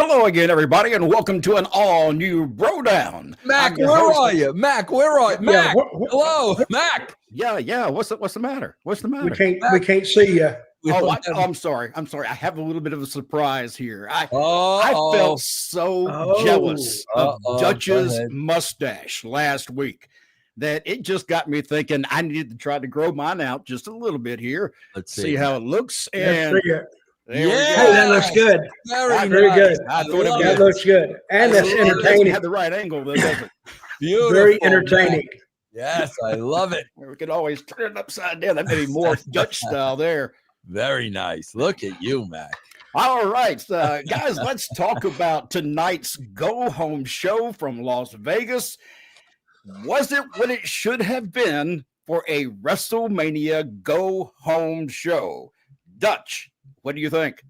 Hello again, everybody, and welcome to an all-new BroDown. Mac, where are you? Mac, where are you? Mac, hello, Mac. Yeah. What's the matter? What's the matter? We can't see you. I'm sorry. I have a little bit of a surprise here. I felt so jealous of Dutch's mustache last week that it just got me thinking I needed to try to grow mine out just a little bit here. Let's see how it looks. And hey, that looks good. Very good. That looks good. And that's entertaining. Have the right angle, though, doesn't it? Beautiful. Very entertaining. Yes, I love it. We could always turn it upside down. That may be more Dutch style there. Very nice. Look at you, Mac. All right, guys, let's talk about tonight's go-home show from Las Vegas. Was it what it should have been for a WrestleMania go-home show? Dutch, what do you think?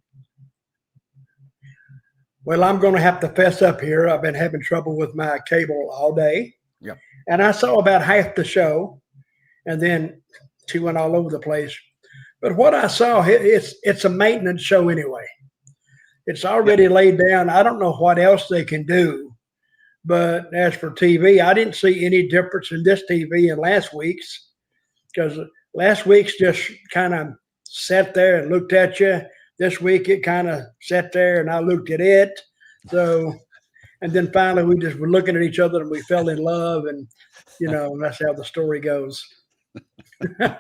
Well, I'm going to have to fess up here. I've been having trouble with my cable all day. Yep. And I saw about half the show, and then she went all over the place. But what I saw, it's a maintenance show anyway. It's already laid down. I don't know what else they can do. But as for TV, I didn't see any difference in this TV and last week's, because last week's just kind of sat there and looked at you. This week it kind of sat there and I looked at it. So, and then finally we just were looking at each other and we fell in love, and that's how the story goes. All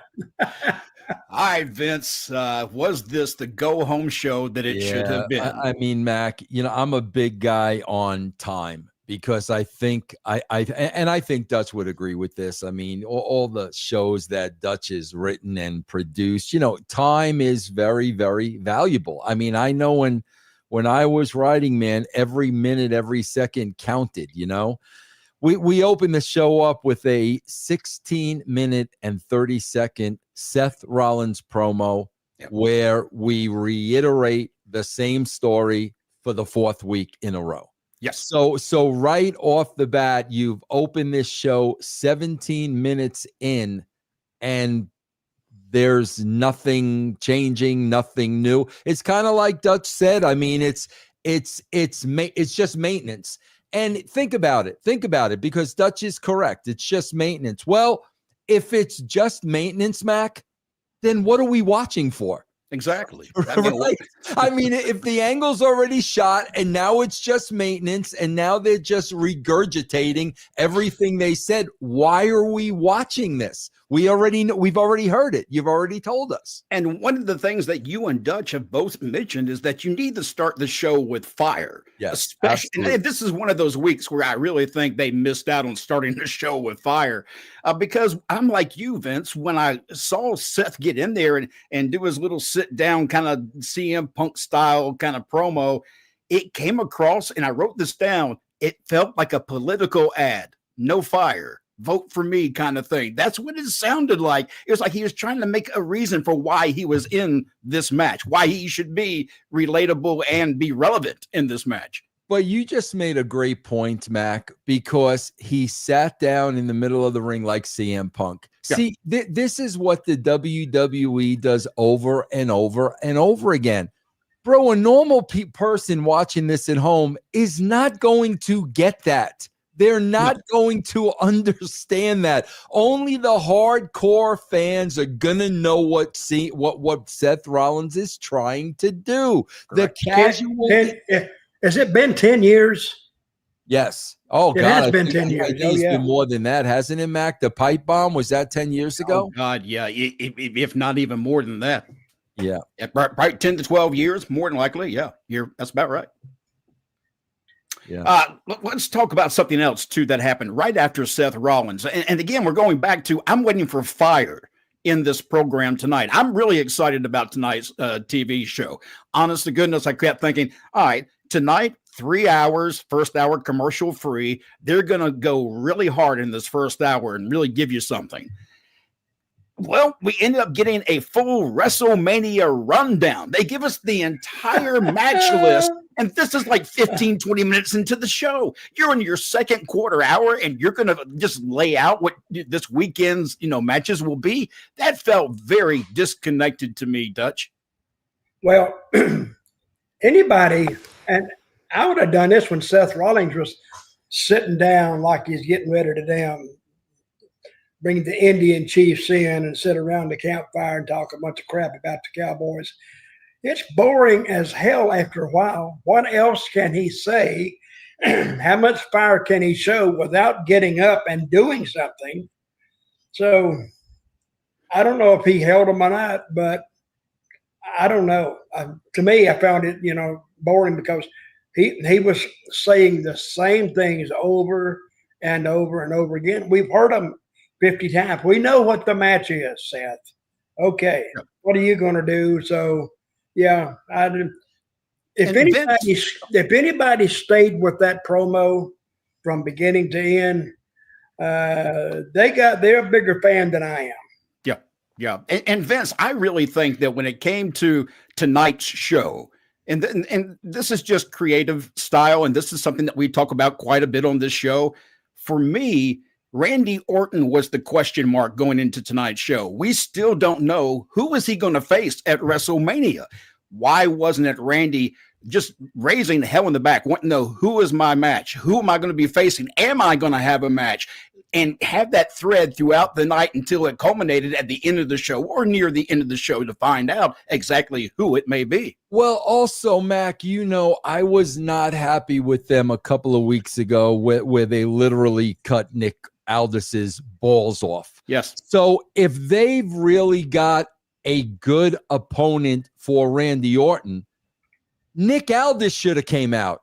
right, Vince, was this the go-home show that it should have been? I mean, Mac, I'm a big guy on time, because I think I think Dutch would agree with this. I mean, all the shows that Dutch has written and produced, time is very, very valuable. I mean, I know when I was writing, man, every minute, every second counted. We opened the show up with a 16-minute and 30-second Seth Rollins promo, where we reiterate the same story for the fourth week in a row. Yes. So right off the bat, you've opened this show 17 minutes in, and there's nothing changing, nothing new. It's kind of like Dutch said. I mean, it's just maintenance. And think about it, because Dutch is correct. It's just maintenance. Well, if it's just maintenance, Mac, then what are we watching for? Exactly. Right? I mean, if the angle's already shot and now it's just maintenance and now they're just regurgitating everything they said, why are we watching this? We've already heard it. You've already told us. And one of the things that you and Dutch have both mentioned is that you need to start the show with fire. Yes, especially, and this is one of those weeks where I really think they missed out on starting the show with fire, because I'm like you, Vince. When I saw Seth get in there and do his little sit down kind of CM Punk style kind of promo, it came across, and I wrote this down, it felt like a political ad. No fire. Vote for me kind of thing. That's what it sounded like. It was like he was trying to make a reason for why he was in this match, why he should be relatable and be relevant in this match. But you just made a great point, Mac, because he sat down in the middle of the ring like CM Punk. Yeah. See, this is what the WWE does over and over and over again. Bro, a normal person watching this at home is not going to get that. They're not going to understand that. Only the hardcore fans are gonna know what Seth Rollins is trying to do. Correct. The casual. Has it been 10 years? Yes. Oh, it has been 10 years. It's been more than that, hasn't it, Mac? The pipe bomb, was that 10 years ago? Oh, God, yeah. If not even more than that. Yeah. Probably 10 to 12 years, more than likely. Yeah, that's about right. Yeah. Let's talk about something else, too, that happened right after Seth Rollins. And again, we're going back to, I'm waiting for fire in this program tonight. I'm really excited about tonight's TV show. Honest to goodness, I kept thinking, all right, tonight, 3 hours, first hour commercial free. They're going to go really hard in this first hour and really give you something. Well, we ended up getting a full WrestleMania rundown. They give us the entire match list, and this is like 15, 20 minutes into the show. You're in your second quarter hour, and you're going to just lay out what this weekend's, matches will be. That felt very disconnected to me, Dutch. Well, anybody, and I would have done this when Seth Rollins was sitting down like he's getting ready to bring the Indian chiefs in and sit around the campfire and talk a bunch of crap about the Cowboys. It's boring as hell after a while. What else can he say? How much fire can he show without getting up and doing something? So I don't know if he held them or not, but I don't know. To me, I found it, boring because he was saying the same things over and over and over again. We've heard them 50 times. We know what the match is, Seth. Okay, what are you going to do? So, yeah, if anybody stayed with that promo from beginning to end, they're a bigger fan than I am. Yeah. And Vince, I really think that when it came to tonight's show, and this is just creative style, and this is something that we talk about quite a bit on this show. For me, Randy Orton was the question mark going into tonight's show. We still don't know who is he going to face at WrestleMania. Why wasn't it Randy just raising hell in the back, wanting to know who is my match? Who am I going to be facing? Am I going to have a match? And have that thread throughout the night until it culminated at the end of the show or near the end of the show to find out exactly who it may be. Well, also, Mac, I was not happy with them a couple of weeks ago where they literally cut Nick Aldis's balls off. Yes. So if they've really got a good opponent for Randy Orton, Nick Aldis should have came out.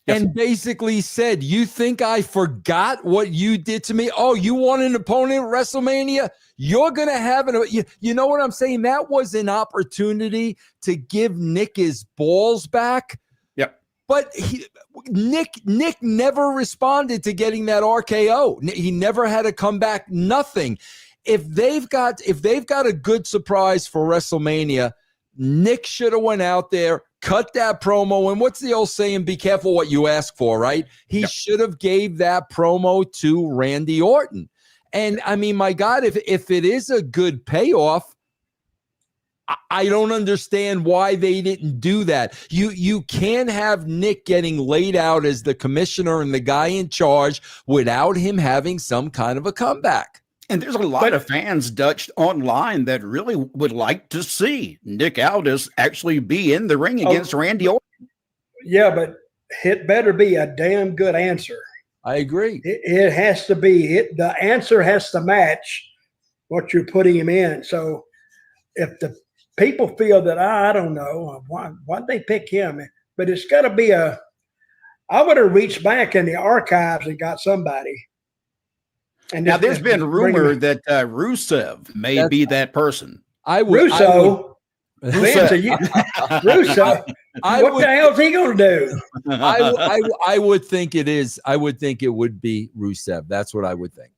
Yes. And basically said, you think I forgot what you did to me? Oh, you want an opponent at WrestleMania? You're going to have you know what I'm saying? That was an opportunity to give Nick his balls back. Yep. But Nick never responded to getting that RKO. He never had a comeback, nothing. If they've got a good surprise for WrestleMania, Nick should have went out there, cut that promo, and what's the old saying? Be careful what you ask for, right? He should have gave that promo to Randy Orton. And I mean, my God, if it is a good payoff, I don't understand why they didn't do that. You can't have Nick getting laid out as the commissioner and the guy in charge without him having some kind of a comeback. And there's a lot of fans, Dutch, online that really would like to see Nick Aldis actually be in the ring against Randy Orton. Yeah, but it better be a damn good answer. I agree. It has to be. The answer has to match what you're putting him in. So if the people feel that, I don't know, why'd they pick him? But it's got to be I would have reached back in the archives and got somebody. And now there's been rumor that Rusev may be that person. Russo. What the hell is he going to do? I would think it is. I would think it would be Rusev. That's what I would think.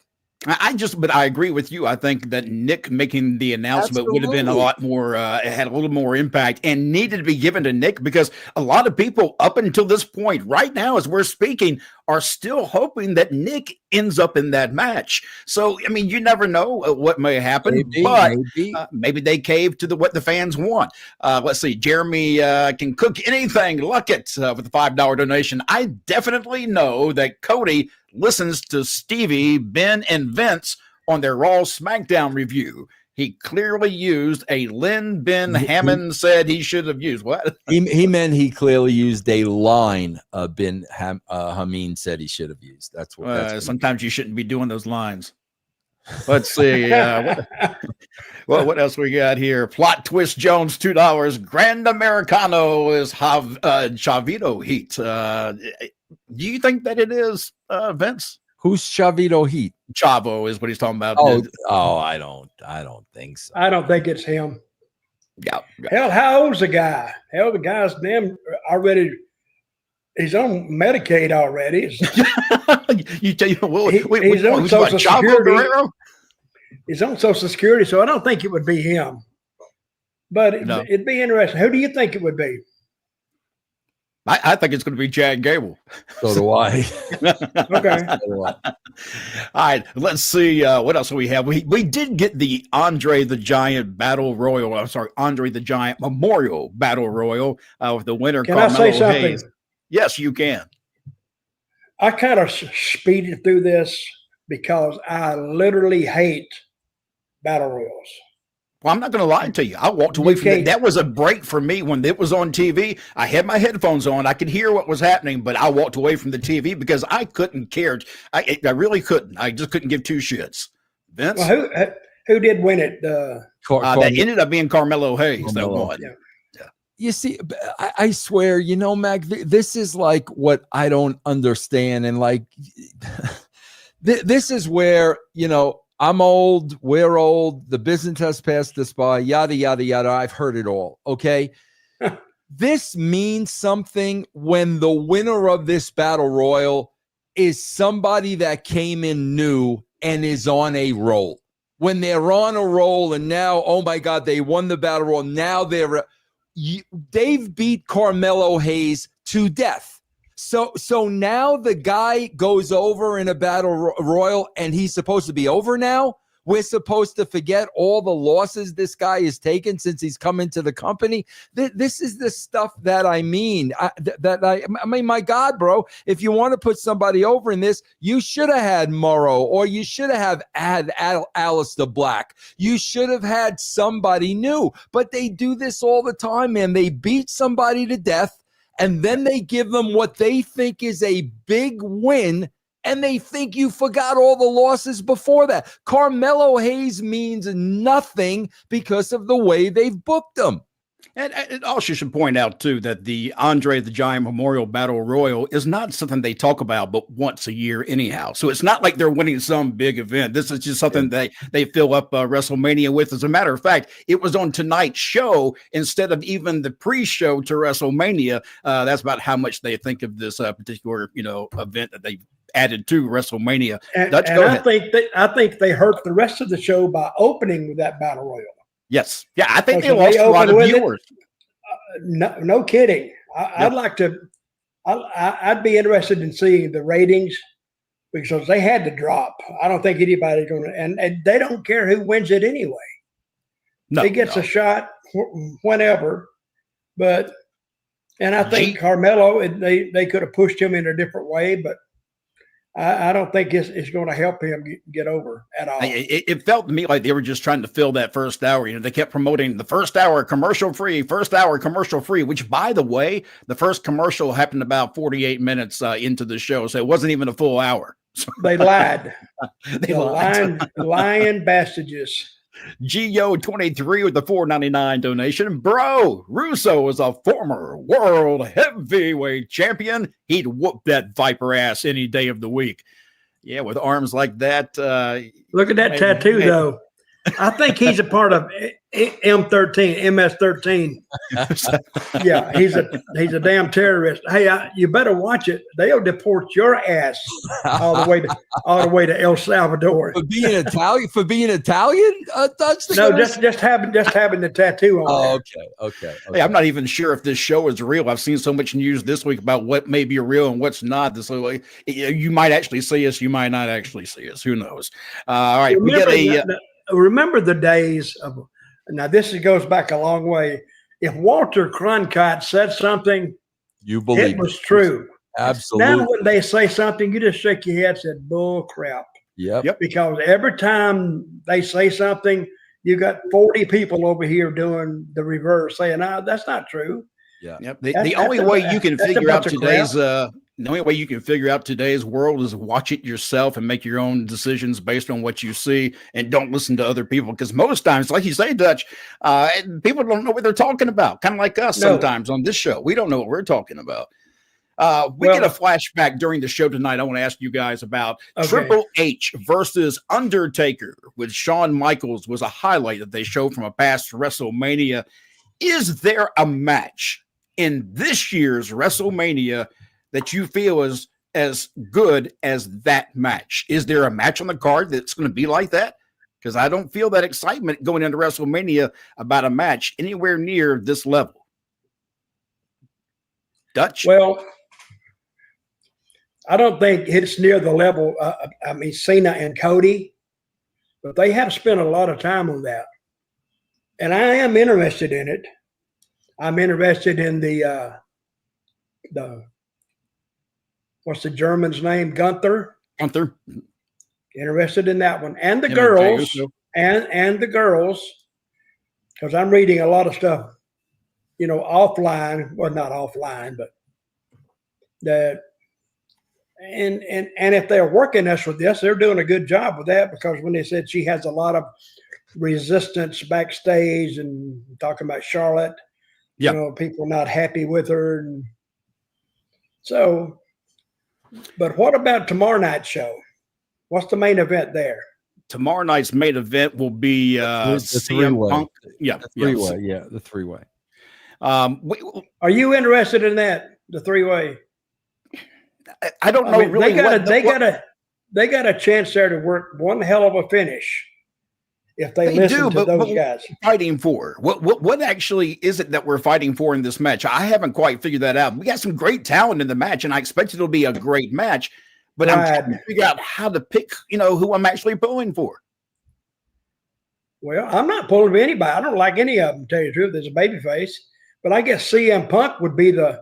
But I agree with you. I think that Nick making the announcement would have been a lot more, had a little more impact and needed to be given to Nick because a lot of people up until this point, right now, as we're speaking, are still hoping that Nick ends up in that match. So, I mean, you never know what may happen, maybe they cave to what the fans want. Let's see. Jeremy can cook anything. Luckett with a $5 donation. I definitely know that Cody listens to Stevie, Ben, and Vince on their Raw SmackDown review. He clearly used a Lynn Ben Hammond said he should have used. What? He meant he clearly used a line Ben Hameen said he should have used. That's what. Sometimes you shouldn't be doing those lines. Let's see. What else we got here? Plot twist Jones, $2. Grand Americano is Chavito Heat. Do you think that it is, Vince? Who's Chavito Heat? Chavo is what he's talking about. I don't think so. I don't think it's him. Yeah. Hell, how old's the guy? Hell, the guy's damn already. He's on Medicaid already. He's on Social Security. He's on Social Security, so I don't think it would be him. But it'd be interesting. Who do you think it would be? I think it's going to be Chad Gable. So do I. Okay. All right. Let's see. What else do we have? We did get the Andre the Giant Battle Royal. I'm sorry, Andre the Giant Memorial Battle Royal with the winner. Can I say something? Hayes. Yes, you can. I kind of speeded through this because I literally hate battle royals. Well, I'm not going to lie to you. I walked away from that. That was a break for me when it was on TV. I had my headphones on. I could hear what was happening, but I walked away from the TV because I couldn't care. I really couldn't. I just couldn't give two shits. Vince? Well, who did win it? That ended up being Carmelo Hayes that won. Yeah. You see, I swear, Mac, this is like what I don't understand. And like, this is where, I'm old, we're old, the business has passed us by, yada, yada, yada. I've heard it all. Okay. This means something when the winner of this battle royal is somebody that came in new and is on a roll. When they're on a roll and now, oh my God, they won the battle royal. Now they've beat Carmelo Hayes to death. So now the guy goes over in a battle royal and he's supposed to be over now. We're supposed to forget all the losses this guy has taken since he's come into the company. This is the stuff that I mean. I mean, my God, bro, if you want to put somebody over in this, you should have had Morrow, or you should have had Aleister Black. You should have had somebody new. But they do this all the time, man. They beat somebody to death, and then they give them what they think is a big win, and they think you forgot all the losses before that. Carmelo Hayes means nothing because of the way they've booked him. And also should point out, too, that the Andre the Giant Memorial Battle Royal is not something they talk about but once a year anyhow. So it's not like they're winning some big event. This is just something they fill up WrestleMania with. As a matter of fact, it was on tonight's show instead of even the pre-show to WrestleMania. That's about how much they think of this particular, event that they added to WrestleMania. And I think they hurt the rest of the show by opening with that battle royal. Yes. Yeah, I think they lost a lot of viewers. No kidding. I'd like to. I'd be interested in seeing the ratings because they had to drop. I don't think anybody's going to, and they don't care who wins it anyway. He gets a shot whenever, and I think Carmelo, they could have pushed him in a different way, but I don't think it's going to help him get over at all. It felt to me like they were just trying to fill that first hour. They kept promoting the first hour commercial free, which, by the way, the first commercial happened about 48 minutes into the show. So it wasn't even a full hour. They lied. Lying bastards. Geo23 with the $4.99 donation. Bro, Russo is a former world heavyweight champion. He'd whoop that Viper ass any day of the week. Yeah, with arms like that. Look at that tattoo, though. I think he's a part of M13, MS-13. Yeah, he's a damn terrorist. Hey, you better watch it. They'll deport your ass all the way to El Salvador for being Italian. Dutch? No, just having the tattoo on. Oh, okay. Hey, I'm not even sure if this show is real. I've seen so much news this week about what may be real and what's not. So you might actually see us. You might not actually see us. Who knows? All right, Remember the days of, now this goes back a long way. If Walter Cronkite said something, you believe it was true. Absolutely. Now when they say something, you just shake your head and say, bull crap. Yep. Because every time they say something, you got 40 people over here doing the reverse, saying, "No, that's not true." Yeah. Yep. The only way you can figure out today's world is watch it yourself and make your own decisions based on what you see, and don't listen to other people, because most times, like you say, Dutch, people don't know what they're talking about. Kind of like us sometimes on this show. We don't know what we're talking about. We get a flashback during the show tonight. I want to ask you guys about Triple H versus Undertaker with Shawn Michaels was a highlight that they showed from a past WrestleMania. Is there a match in this year's WrestleMania that you feel is as good as that match? Is there a match on the card that's going to be like that? Because I don't feel that excitement going into WrestleMania about a match anywhere near this level. Dutch? Well, I don't think it's near the level. Cena and Cody, but they have spent a lot of time on that, and I am interested in it. I'm interested in the what's the German's name? Gunther. Interested in that one. And the girls. And the girls. Because I'm reading a lot of stuff, offline. Well, not offline, but and if they're working us with this, they're doing a good job with that, because when they said she has a lot of resistance backstage and talking about Charlotte, people not happy with her. And so, but what about tomorrow night's show? What's the main event there? Tomorrow night's main event will be the CM Punk. The three-way. Are you interested in that? The three-way? I don't know. Really, they got a chance there to work one hell of a finish if they listen to those guys. Fighting for what actually is it that we're fighting for in this match? I haven't quite figured that out. We got some great talent in the match, and I expect it'll be a great match. But I'm trying to figure out how to pick, who I'm actually pulling for. Well, I'm not pulling for anybody. I don't like any of them, to tell you the truth. There's a babyface, but I guess CM Punk would be the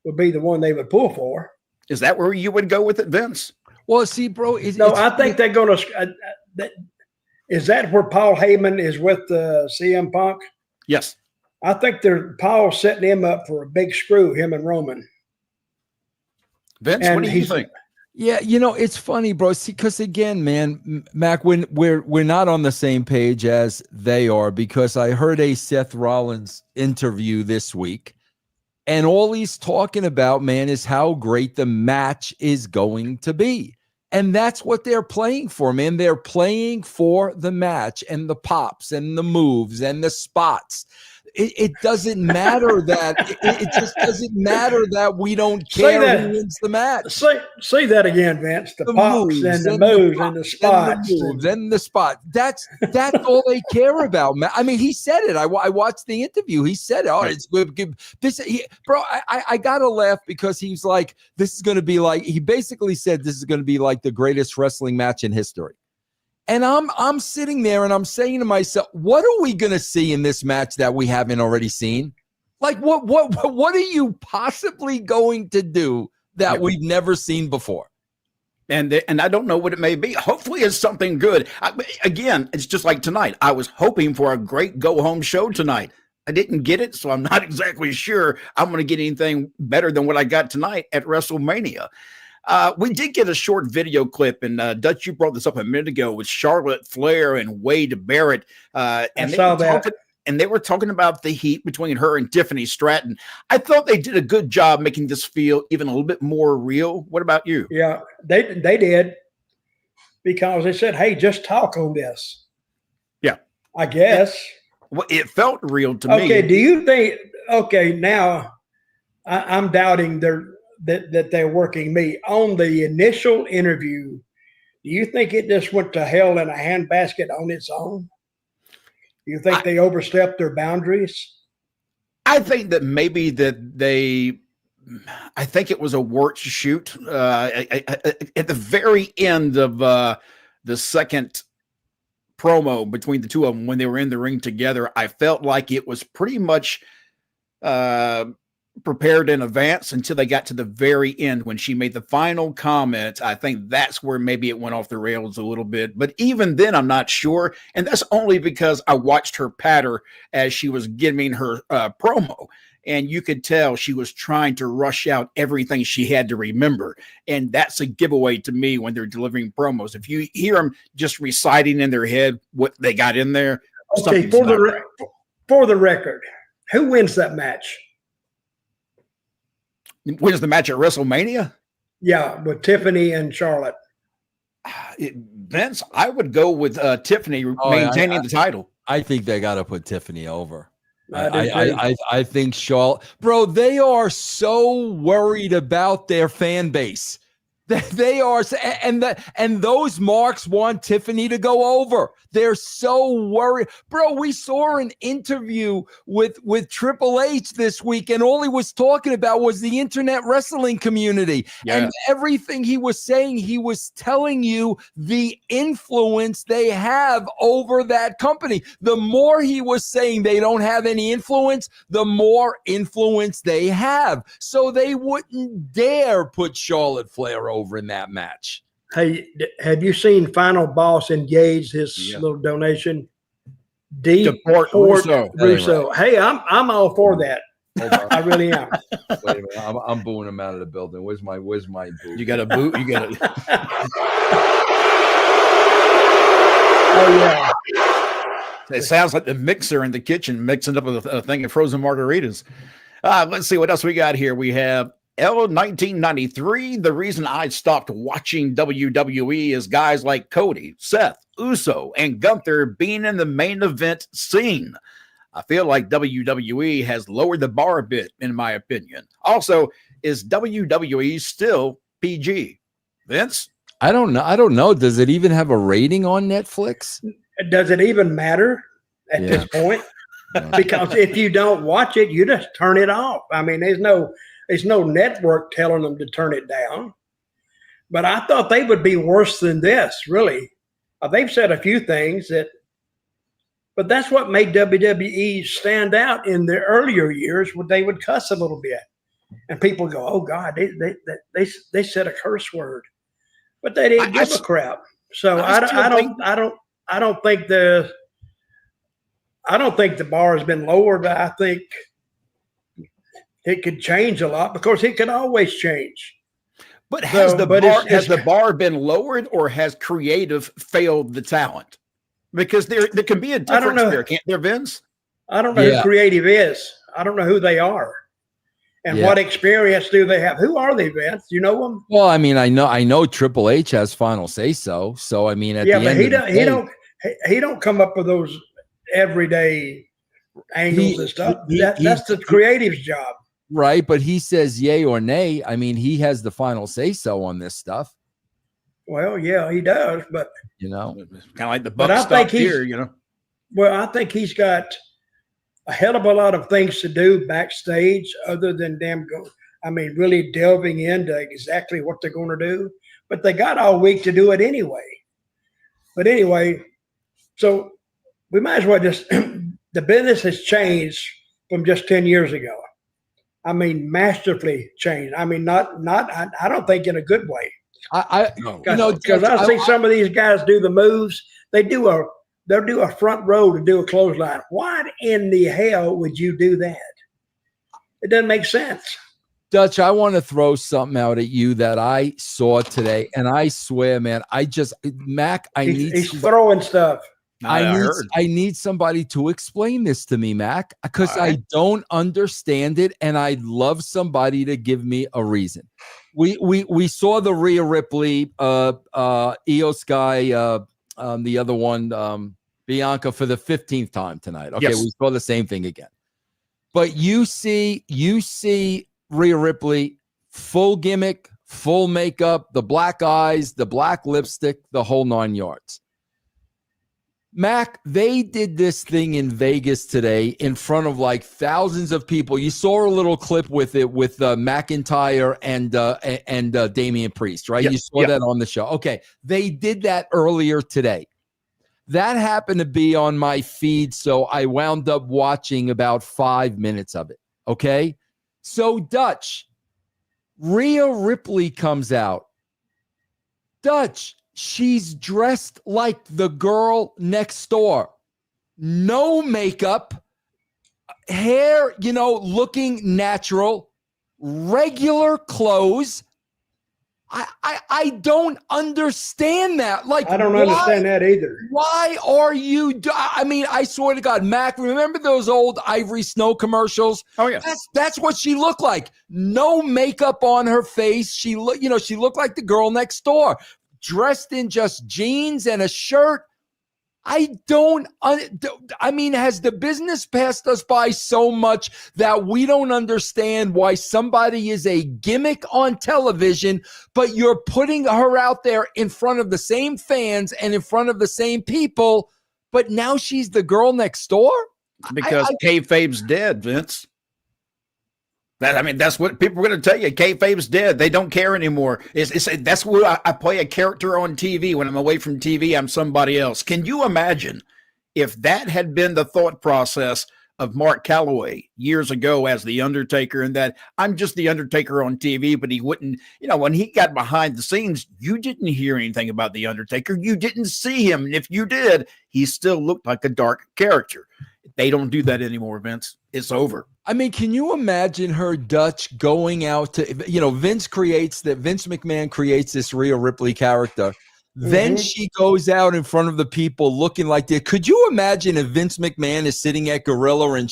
one they would pull for. Is that where you would go with it, Vince? Well, see, bro. I think they're going to. Is that where Paul Heyman is with CM Punk? Yes. I think Paul's setting him up for a big screw, him and Roman. Vince, what do you think? Yeah, it's funny, bro. See, because again, man, Mac, when we're not on the same page as they are, because I heard a Seth Rollins interview this week, and all he's talking about, man, is how great the match is going to be. And that's what they're playing for, man. They're playing for the match and the pops and the moves and the spots. It doesn't matter that it just doesn't matter that we don't care who wins the match. Say that again, Vince. The pops and the moves and the spots and the moves and the spot. That's all they care about, man. I mean, he said it. I watched the interview. He said, "Oh, it's good." Bro, I gotta laugh because he's like, "This is going to be like." He basically said, "This is going to be like the greatest wrestling match in history." And I'm sitting there and I'm saying to myself, what are we going to see in this match that we haven't already seen? Like, what are you possibly going to do that we've never seen before? And I don't know what it may be. Hopefully it's something good. Again, it's just like tonight. I was hoping for a great go-home show tonight. I didn't get it, so I'm not exactly sure I'm going to get anything better than what I got tonight at WrestleMania. We did get a short video clip, and Dutch, you brought this up a minute ago, with Charlotte Flair and Wade Barrett. And they were talking about the heat between her and Tiffany Stratton. I thought they did a good job making this feel even a little bit more real. What about you? Yeah, they did, because they said, hey, just talk on this. Yeah. I guess. Well, it felt real to me. Okay, do you think, now I'm doubting that they're working me. On the initial interview, do you think it just went to hell in a handbasket on its own? Do you think they overstepped their boundaries? I think that maybe I think it was a work shoot. At the very end of the second promo between the two of them, when they were in the ring together, I felt like it was pretty much prepared in advance until they got to the very end when she made the final comment. I think that's where maybe it went off the rails a little bit. But even then, I'm not sure. And that's only because I watched her patter as she was giving her promo. And you could tell she was trying to rush out everything she had to remember. And that's a giveaway to me when they're delivering promos. If you hear them just reciting in their head what they got in there. Okay, for the record, who wins that match? Wins the match at WrestleMania? Yeah, with Tiffany and Charlotte. Vince, I would go with Tiffany maintaining the title. I think they got to put Tiffany over. I think Charlotte, bro, they are so worried about their fan base They are, and those marks want Tiffany to go over. They're so worried, bro. We saw an interview with Triple H this week, and all he was talking about was the internet wrestling community, and everything he was saying, he was telling you the influence they have over that company. The more he was saying they don't have any influence, the more influence they have. So they wouldn't dare put Charlotte Flair over in that match. Hey, have you seen Final Boss engage his little donation? Support Russo. Russo. Hey, I'm all for that. I really am. Wait a minute, I'm booing him out of the building. Where's my boo? You got a boot. You got a. Oh yeah. It sounds like the mixer in the kitchen mixing up with a thing of frozen margaritas. Let's see what else we got here. We have L1993. The reason I stopped watching WWE is guys like Cody, Seth, Uso, and Gunther being in the main event scene. I feel like WWE has lowered the bar a bit, in my opinion. Also, is WWE still PG? Vince? I don't know. Does it even have a rating on Netflix? Does it even matter at this point? Because if you don't watch it, you just turn it off. I mean, there's no network telling them to turn it down. But I thought they would be worse than this, really. They've said a few things but that's what made WWE stand out in the earlier years, when they would cuss a little bit, and people go, "Oh God, they said a curse word," but they didn't give a crap. So I don't think the bar has been lowered. I think it could change a lot, because it can always change. But has the bar been lowered, or has creative failed the talent? Because there can be a difference there, can't there, Vince? I don't know who creative is. I don't know who they are. And what experience do they have? Who are they, Vince? You know them? Well, I mean, I know Triple H has final say so. So I mean, he don't come up with those everyday angles and stuff. That's the creative's job. Right, but he says yay or nay. I mean, he has the final say so on this stuff. Well, yeah, he does, but kind of like the buck stop here, Well, I think he's got a hell of a lot of things to do backstage, other than really delving into exactly what they're going to do. But they got all week to do it anyway. But anyway, so we might as well just the business has changed from just 10 years ago. I mean, masterfully changed. I mean, I don't think in a good way. Because I see some of these guys do the moves. They'll do a front row to do a clothesline. Why in the hell would you do that? It doesn't make sense. Dutch, I want to throw something out at you that I saw today, and I swear, man, he's throwing stuff. I need somebody to explain this to me, Mac, because I don't understand it, and I'd love somebody to give me a reason. We saw the Ria Ripley, Io Sky, the other one, Bianca, for the 15th time tonight. Okay, we saw the same thing again. But you see Ria Ripley, full gimmick, full makeup, the black eyes, the black lipstick, the whole 9 yards. Mac, they did this thing in Vegas today in front of like thousands of people. You saw a little clip with McIntyre and Damian Priest, right? You saw that on the show. Okay, they did that earlier today. That happened to be on my feed, so I wound up watching about 5 minutes of it. Okay, so Dutch, Ria Ripley comes out. Dutch, she's dressed like the girl next door. No makeup, hair, looking natural, regular clothes. I don't understand that. Like, I don't understand that either. Why are you? I swear to God, Mac, remember those old Ivory Snow commercials? Oh yeah, that's what she looked like. No makeup on her face. She looked like the girl next door, dressed in just jeans and a shirt. I mean, has the business passed us by so much that we don't understand why somebody is a gimmick on television, but you're putting her out there in front of the same fans and in front of the same people, but now she's the girl next door? Because kayfabe's dead, Vince. That's what people are going to tell you. Kayfabe's dead. They don't care anymore. That's what I play a character on TV. When I'm away from TV, I'm somebody else. Can you imagine if that had been the thought process of Mark Calloway years ago as The Undertaker, and that I'm just The Undertaker on TV, but he wouldn't, when he got behind the scenes, you didn't hear anything about The Undertaker. You didn't see him. And if you did, he still looked like a dark character. They don't do that anymore, Vince. It's over. I mean, can you imagine her, Dutch, going out to, Vince McMahon creates this Rhea Ripley character. Then she goes out in front of the people looking like this. Could you imagine if Vince McMahon is sitting at Gorilla and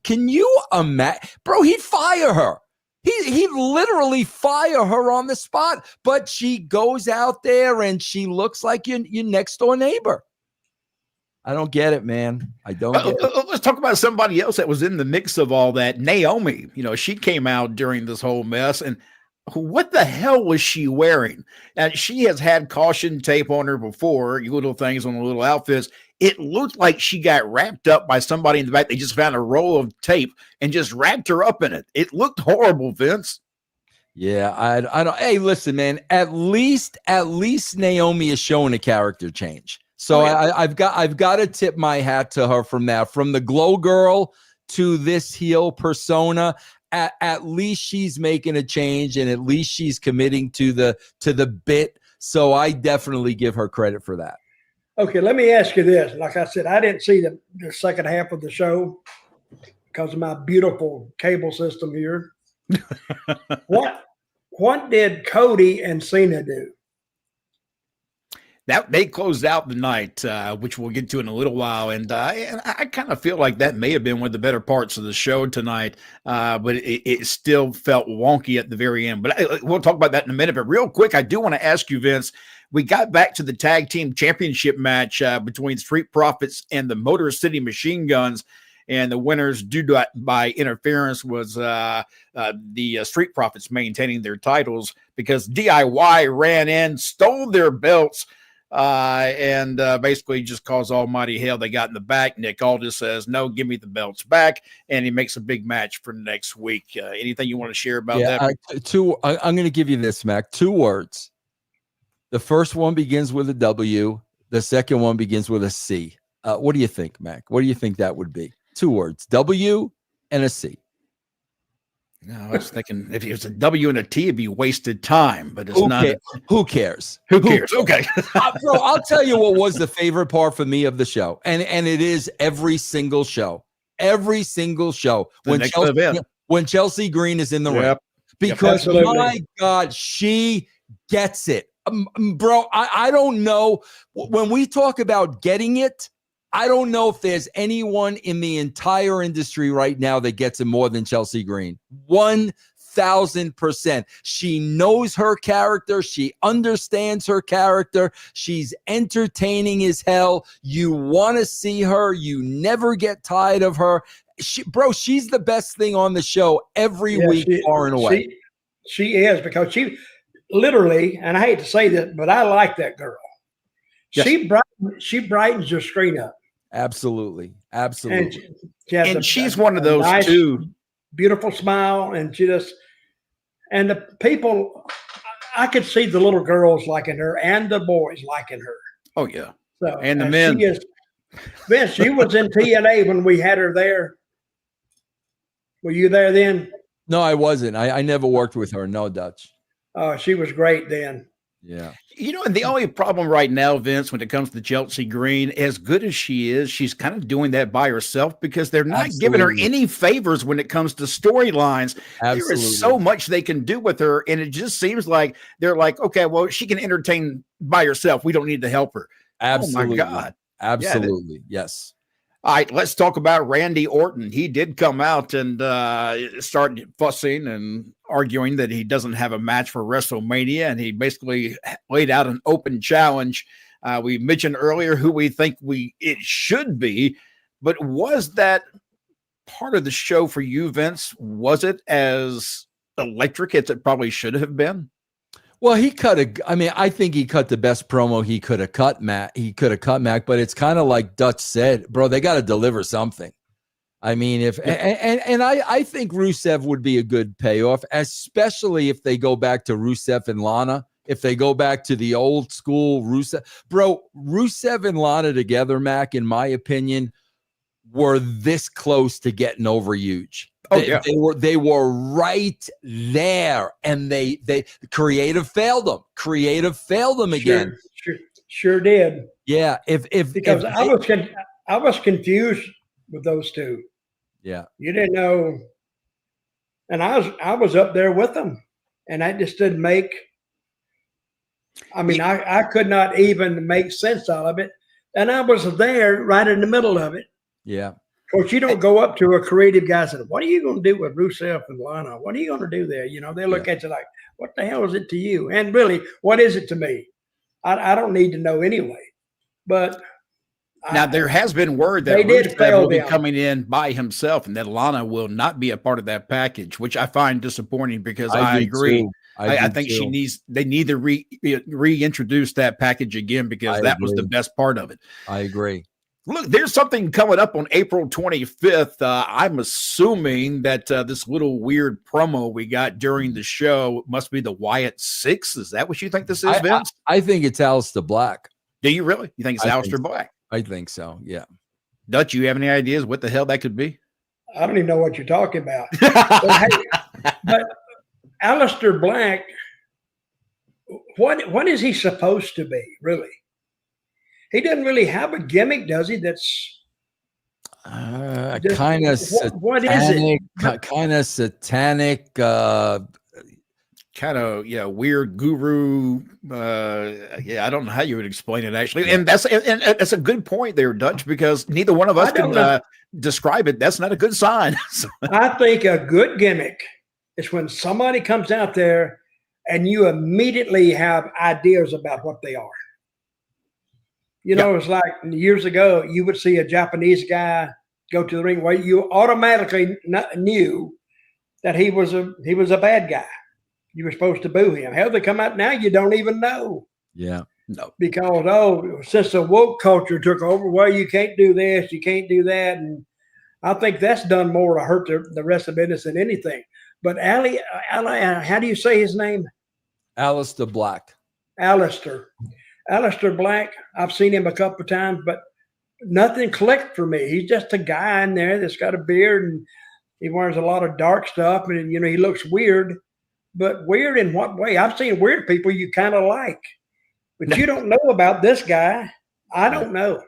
can you imagine? Bro, he'd fire her. He'd literally fire her on the spot. But she goes out there and she looks like your next door neighbor. I don't get it, man. I don't get it. Let's talk about somebody else that was in the mix of all that. Naomi, she came out during this whole mess, and what the hell was she wearing? And she has had caution tape on her before, little things on the little outfits. It looked like she got wrapped up by somebody in the back. They just found a roll of tape and just wrapped her up in it. It looked horrible, Vince. Yeah, I don't. Hey, listen, man. At least Naomi is showing a character change. So I've got to tip my hat to her from that. From the glow girl to this heel persona, at least she's making a change, and at least she's committing to the bit. So I definitely give her credit for that. Okay, let me ask you this. Like I said, I didn't see the second half of the show because of my beautiful cable system here. What did Cody and Cena do? That they closed out the night, which we'll get to in a little while, and I kind of feel like that may have been one of the better parts of the show tonight, but it still felt wonky at the very end. But we'll talk about that in a minute. But real quick, I do want to ask you, Vince. We got back to the tag team championship match between Street Profits and the Motor City Machine Guns, and the winners due to by interference was the Street Profits maintaining their titles because DIY ran in, stole their belts. And basically just caused almighty hell. They got in the back. Nick Aldis says, no, give me the belts back. And he makes a big match for next week. Anything you want to share about that? I'm going to give you this, Mac. 2 words. The first one begins with a W. The second one begins with a C. What do you think, Mac? What do you think that would be? 2 words, W and a C. No, I was thinking if it was a W and a T, it'd be wasted time, but it's not. Who cares? Who cares? Okay. Bro, I'll tell you what was the favorite part for me of the show. And it is every single show. Every single show. When Chelsea Green is in the ring. Because, my God, she gets it. Bro, I don't know. When we talk about getting it, I don't know if there's anyone in the entire industry right now that gets it more than Chelsea Green. 1,000%. She knows her character. She understands her character. She's entertaining as hell. You want to see her. You never get tired of her. She's the best thing on the show every week, far and away. She is, because she literally, and I hate to say this, but I like that girl. Yes. She brightens your screen up. Absolutely. And she's one of those nice, too. Beautiful smile, and and the people, I could see the little girls liking her and the boys liking her. Oh yeah. So, and the men. Vince, she was in TNA when we had her there. Were you there then? No, I wasn't. I never worked with her. No, Dutch. Oh, she was great then. Yeah. And the only problem right now, Vince, when it comes to Chelsea Green, as good as she is, she's kind of doing that by herself because they're not giving her any favors when it comes to storylines. There is so much they can do with her, and it just seems like they're like, okay, well, she can entertain by herself. We don't need to help her. Absolutely. Oh, my God. Absolutely. Yes. All right, let's talk about Randy Orton. He did come out and start fussing and arguing that he doesn't have a match for WrestleMania, and he basically laid out an open challenge We mentioned earlier who we think it should be, but was that part of the show for you, Vince? Was it as electric as it probably should have been? Well, I think he cut the best promo he could have cut, Matt. But it's kind of like Dutch said, bro, they got to deliver something. I mean, I think Rusev would be a good payoff, especially if they go back to Rusev and Lana. If they go back to the old school Rusev, bro, Rusev and Lana together, Mac, in my opinion, were this close to getting over huge. They were right there, and they creative failed them. Creative failed them again. Sure did. Yeah, because I was confused with those two. Yeah, you didn't know, and I was up there with them, and that just didn't make. I mean, I could not even make sense out of it, and I was there right in the middle of it. Yeah. Of course, you don't go up to a creative guy and say, "What are you going to do with Rusev and Lana? What are you going to do there?" You know, they look at you like, "What the hell is it to you?" And really, what is it to me? I don't need to know anyway. But now there has been word that Rusev will be coming in by himself, and that Lana will not be a part of that package, which I find disappointing because I agree. I think they need to reintroduce that package again because that was the best part of it. I agree. Look, there's something coming up on April 25th. I'm assuming that this little weird promo we got during the show must be the Wyatt 6. Is that what you think this is, Vince? I think it's Aleister Black. Do you really? You think it's Aleister Black? I think so, yeah. Dutch, you have any ideas what the hell that could be? I don't even know what you're talking about. but Aleister Black, what is he supposed to be, really? He doesn't really have a gimmick, does he? That's kind of satanic. What is it? Kind of satanic. Kind of weird guru. I don't know how you would explain it actually. And that's a good point there, Dutch, because neither one of us can describe it. That's not a good sign. I think a good gimmick is when somebody comes out there and you immediately have ideas about what they are. You know, it's like years ago, you would see a Japanese guy go to the ring where you automatically knew that he was a bad guy. You were supposed to boo him. Hell, they come out now, you don't even know. Yeah. No. Because, since the woke culture took over, well, you can't do this, you can't do that. And I think that's done more to hurt the rest of the business than anything. But how do you say his name? Aleister Black. Aleister Black, I've seen him a couple of times, but nothing clicked for me. He's just a guy in there that's got a beard and he wears a lot of dark stuff and, he looks weird. But weird in what way? I've seen weird people you kind of like, but you don't know about this guy. I don't know.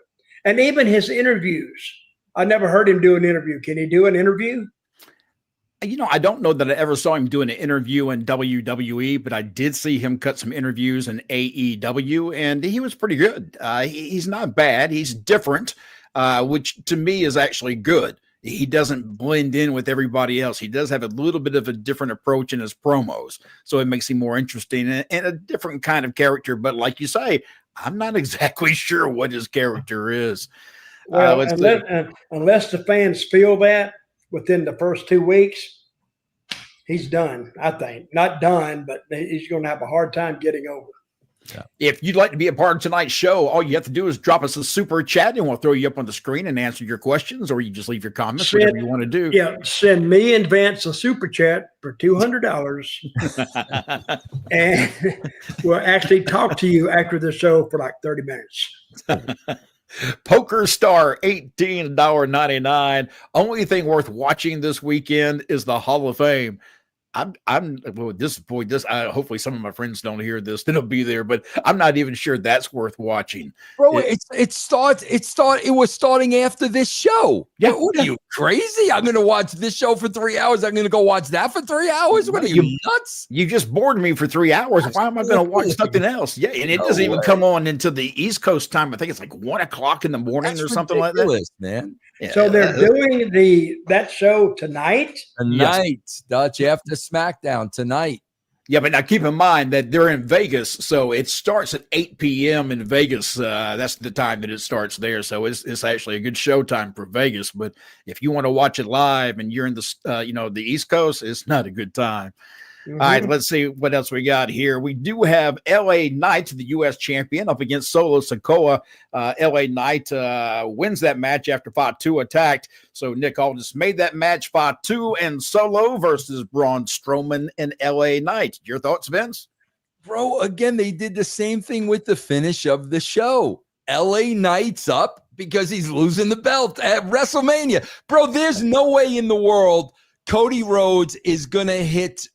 And even his interviews, I never heard him do an interview. Can he do an interview? I don't know that I ever saw him do an interview in WWE, but I did see him cut some interviews in AEW, and he was pretty good. He's not bad. He's different, which to me is actually good. He doesn't blend in with everybody else. He does have a little bit of a different approach in his promos, so it makes him more interesting and a different kind of character. But like you say, I'm not exactly sure what his character is. Well, unless the fans feel that within the first 2 weeks, he's done, I think. Not done, but he's going to have a hard time getting over. Yeah. If you'd like to be a part of tonight's show, all you have to do is drop us a super chat and we'll throw you up on the screen and answer your questions, or you just leave your comments, whatever you want to do. Yeah, send me and Vince a super chat for $200 and we'll actually talk to you after the show for like 30 minutes. Poker Star, $18.99. Only thing worth watching this weekend is the Hall of Fame. Hopefully some of my friends don't hear this, then it'll be there, but I'm not even sure that's worth watching. Bro, it was starting after this show. Yeah. What are you, crazy? I'm going to watch this show for 3 hours. I'm going to go watch that for 3 hours. What are you, nuts? You just bored me for 3 hours. Why am I going to watch something else? Yeah. And it doesn't even come on into the East Coast time. I think it's like 1 o'clock in the morning. That's or something like that, man. Yeah. So they're doing that show tonight? Yes. Dutch, after SmackDown tonight. Yeah, but now keep in mind that they're in Vegas, so it starts at 8 p.m. in Vegas. That's the time that it starts there, so it's actually a good show time for Vegas. But if you want to watch it live and you're in the the East Coast, it's not a good time. Mm-hmm. All right, let's see what else we got here. We do have LA Knight, the U.S. champion, up against Solo Sikoa. LA Knight wins that match after Fatu attacked. So Nick Aldis made that match Fatu and Solo versus Braun Strowman and LA Knight. Your thoughts, Vince? Bro, again, they did the same thing with the finish of the show. LA Knight's up because he's losing the belt at WrestleMania. Bro, there's no way in the world Cody Rhodes is going to hit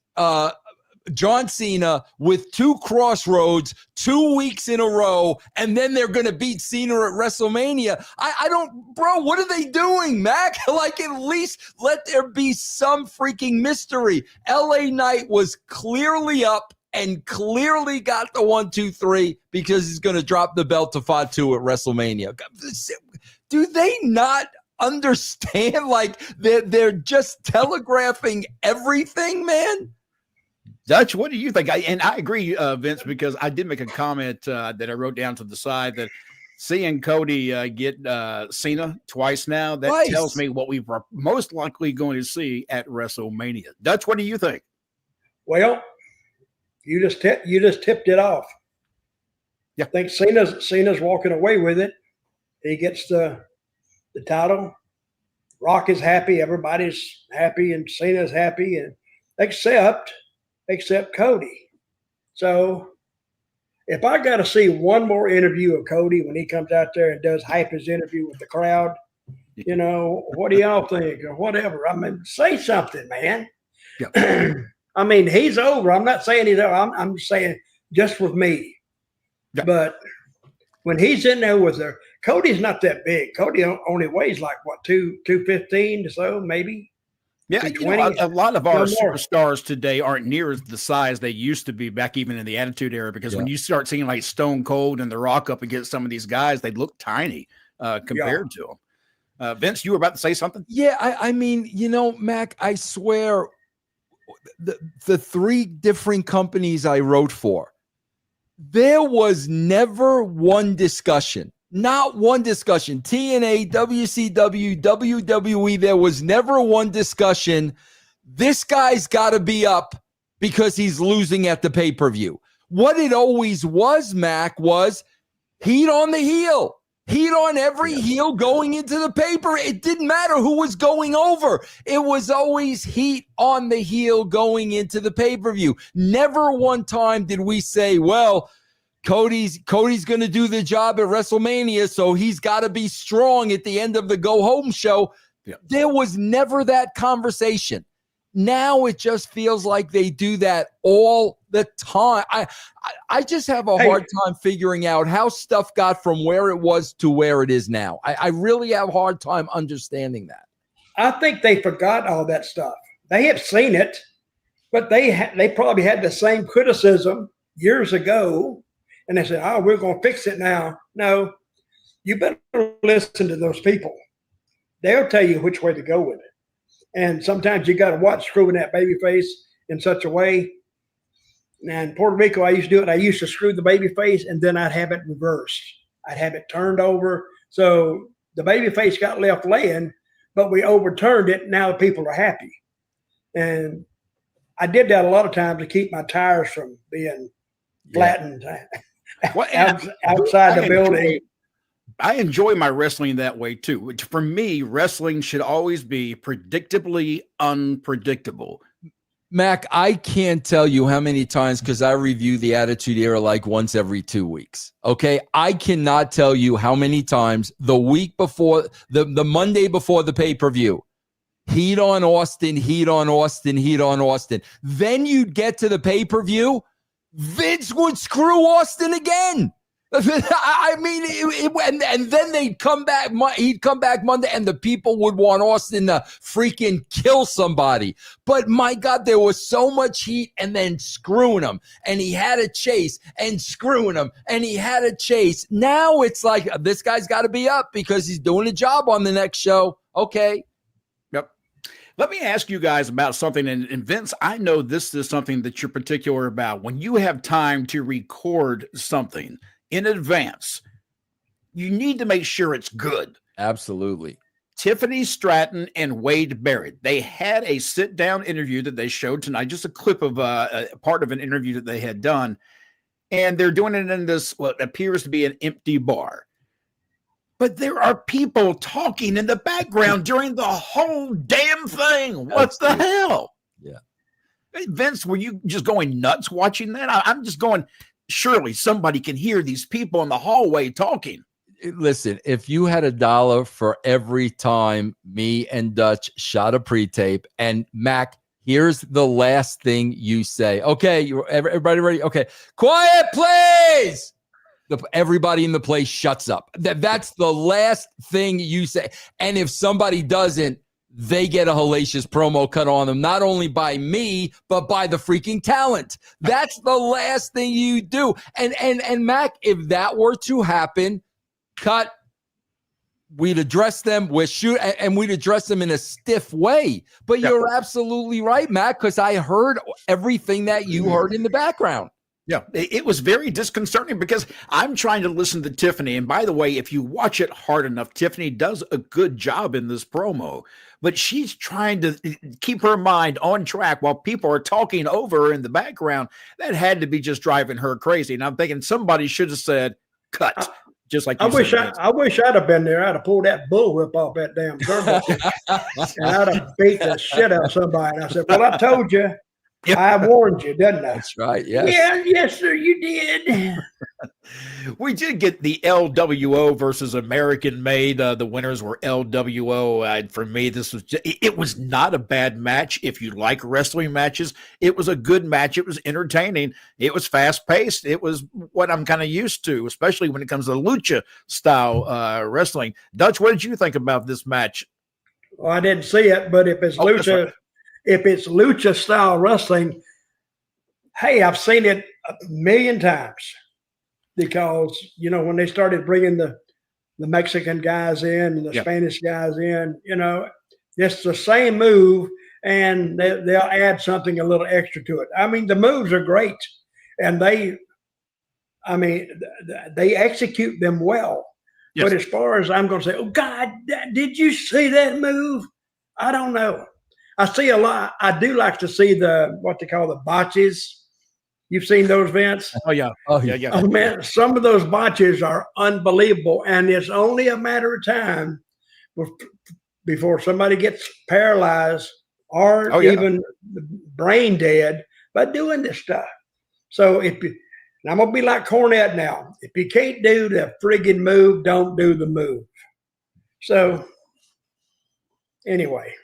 John Cena with 2 crossroads 2 weeks in a row, and then they're going to beat Cena at WrestleMania. I don't, bro, what are they doing, Mac? Like, at least let there be some freaking mystery. LA Knight was clearly up and clearly got the 1, 2, 3 because he's going to drop the belt to Fatu at WrestleMania. Do they not understand? Like, they're just telegraphing everything, man? Dutch, what do you think? And I agree, Vince, because I did make a comment that I wrote down to the side that seeing Cody get Cena twice now, that tells me what we are most likely going to see at WrestleMania. Dutch, what do you think? Well, you just tipped it off. Yeah. I think Cena's walking away with it. He gets the title. Rock is happy. Everybody's happy, and Cena's happy, and except Cody. So if I got to see one more interview of Cody when he comes out there and does hype his interview with the crowd, what do y'all think or whatever? I mean, say something, man. Yeah. I mean, he's over. I'm not saying he's over. I'm saying just with me. Yeah. But when he's in there with her, Cody's not that big. Cody only weighs like, 215 or so, maybe? Yeah, a lot of our superstars today aren't near as the size they used to be back even in the Attitude Era, because when you start seeing like Stone Cold and The Rock up against some of these guys, they look tiny compared to them. Vince, you were about to say something? Yeah, I mean, Mac, I swear the 3 different companies I wrote for, there was never one discussion. Not one discussion. TNA, WCW, WWE, there was never one discussion. This guy's got to be up because he's losing at the pay-per-view. What it always was, Mac, was heat on the heel. Heat on every heel going into the paper. It didn't matter who was going over. It was always heat on the heel going into the pay-per-view. Never one time did we say, well, Cody's going to do the job at WrestleMania, so he's got to be strong at the end of the go-home show. Yeah. There was never that conversation. Now it just feels like they do that all the time. I just have a hard time figuring out how stuff got from where it was to where it is now. I really have a hard time understanding that. I think they forgot all that stuff. They have seen it, but they probably had the same criticism years ago. And they said, oh, we're going to fix it now. No, you better listen to those people. They'll tell you which way to go with it. And sometimes you got to watch screwing that baby face in such a way. And in Puerto Rico, I used to do it. I used to screw the baby face, and then I'd have it reversed. I'd have it turned over. So the baby face got left laying, but we overturned it. Now people are happy. And I did that a lot of times to keep my tires from being flattened. Outside the building. I enjoy my wrestling that way too. Which for me, wrestling should always be predictably unpredictable. Mac, I can't tell you how many times, because I review the Attitude Era like once every 2 weeks. Okay. I cannot tell you how many times the week before, the Monday before the pay-per-view, heat on Austin, heat on Austin, heat on Austin. Then you'd get to the pay-per-view, Vince would screw Austin again. I mean, and then they'd come back. He'd come back Monday, and the people would want Austin to freaking kill somebody. But my God, there was so much heat, and then screwing him, and he had a chase, and screwing him, and he had a chase. Now it's like this guy's got to be up because he's doing a job on the next show. Okay. Let me ask you guys about something. And Vince, I know this is something that you're particular about. When you have time to record something in advance, you need to make sure it's good. Absolutely. Tiffany Stratton and Wade Barrett, they had a sit-down interview that they showed tonight, just a clip of a part of an interview that they had done. And they're doing it in this, what appears to be an empty bar. But there are people talking in the background during the whole damn thing. What the hell? Yeah. Hey, Vince, were you just going nuts watching that? I'm just going, surely somebody can hear these people in the hallway talking. Listen, if you had $1 for every time me and Dutch shot a pre-tape, and Mac, here's the last thing you say. Okay, everybody ready? Okay, quiet, please. Everybody in the place shuts up. That's the last thing you say. And if somebody doesn't, they get a hellacious promo cut on them, not only by me, but by the freaking talent. That's the last thing you do. And Mac, if that were to happen, cut, we'd address them with and we'd address them in a stiff way. But you're absolutely right, Mac, because I heard everything that you heard in the background. Yeah, it was very disconcerting because I'm trying to listen to Tiffany. And by the way, if you watch it hard enough, Tiffany does a good job in this promo, but she's trying to keep her mind on track while people are talking over her in the background. That had to be just driving her crazy. And I'm thinking somebody should have said, cut. Just like I wish I'd have been there. I'd have pulled that bullwhip off that damn turnbuckle and I'd have beat the shit out of somebody. And I said, well, I told you. Yep. I warned you, didn't I? That's right. Yes. Yeah, yes, sir, you did. We did get the LWO versus American Made. The winners were LWO. For me, it was not a bad match. If you like wrestling matches, it was a good match. It was entertaining. It was fast paced. It was what I'm kind of used to, especially when it comes to Lucha style wrestling. Dutch, what did you think about this match? Well, I didn't see it, but if it's Lucha. If it's Lucha style wrestling, hey, I've seen it a million times because, when they started bringing the Mexican guys in and the Spanish guys in, it's the same move and they'll add something a little extra to it. I mean, the moves are great and they execute them well. Yes. But as far as I'm going to say, oh, God, did you see that move? I don't know. I see a lot. I do like to see what they call the botches. You've seen those, Vince? Oh, yeah. Oh, man, some of those botches are unbelievable. And it's only a matter of time before somebody gets paralyzed or even brain dead by doing this stuff. So I'm going to be like Cornette now. If you can't do the friggin' move, don't do the move. So anyway.